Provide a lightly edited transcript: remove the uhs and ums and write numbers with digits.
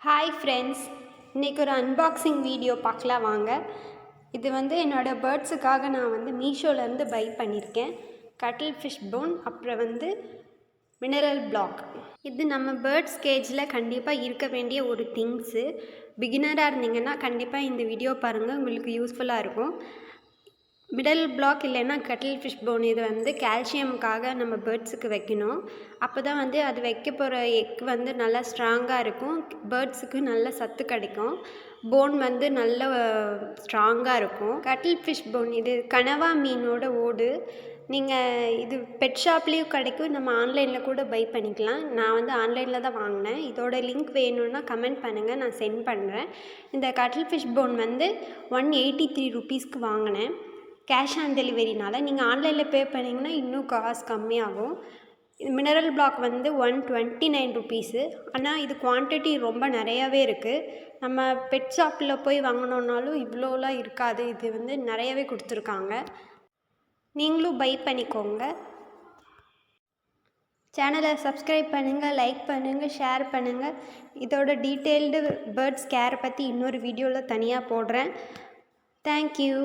Hi friends, இன்றைக்கி ஒரு unboxing video பார்க்கலாம் வாங்க. இது என்னோடய பேர்ட்ஸுக்காக நான் மீஷோலேருந்து பை பண்ணியிருக்கேன். கட்டில் ஃபிஷ் போன், அப்புறம் மினரல் பிளாக். இது நம்ம பேர்ட்ஸ் கேஜில் கண்டிப்பாக இருக்க வேண்டிய ஒரு திங்ஸு. பிகினராக இருந்தீங்கன்னா கண்டிப்பாக இந்த வீடியோ பாருங்கள், உங்களுக்கு யூஸ்ஃபுல்லாக இருக்கும். மினரல் பிளாக் இல்லைன்னா கட்டில் ஃபிஷ் போன், இது கால்சியமுக்காக நம்ம பேர்ட்ஸுக்கு வைக்கணும். அப்போ தான் அது வைக்க போகிற எக் நல்லா ஸ்ட்ராங்காக இருக்கும். பேர்ட்ஸுக்கு நல்ல சத்து கிடைக்கும். போன் நல்ல ஸ்ட்ராங்காக இருக்கும். கட்டில் ஃபிஷ் போன் இது கனவா மீனோட ஓடு. நீங்கள் இது பெட் ஷாப்லேயும் கிடைக்கும், நம்ம ஆன்லைனில் கூட பை பண்ணிக்கலாம். நான் ஆன்லைனில் தான் வாங்கினேன். இதோட லிங்க் வேணும்னா கமெண்ட் பண்ணுங்கள், நான் சென்ட் பண்ணுறேன். இந்த கட்டில் ஃபிஷ் போன் 183 ருபீஸ்க்கு வாங்கினேன். கேஷ் ஆன் டெலிவரினால். நீங்கள் ஆன்லைனில் பே பண்ணிங்கன்னா இன்னும் காசு கம்மியாகும். Mineral black 129 rupees. ஆனால் இது குவான்டிட்டி ரொம்ப நிறையாவே இருக்குது. நம்ம பெட் ஷாப்பில் போய் வாங்கினோன்னாலும் இவ்வளோலாம் இருக்காது. இது நிறையவே கொடுத்துருக்காங்க. நீங்களும் பை பண்ணிக்கோங்க. சேனலை சப்ஸ்கிரைப் பண்ணுங்கள், லைக் பண்ணுங்கள், ஷேர் பண்ணுங்கள். இதோட டீட்டெயில்டு பேர்ட்ஸ் கேரை பற்றி இன்னொரு வீடியோவில் தனியாக போடுறேன். தேங்க்யூ.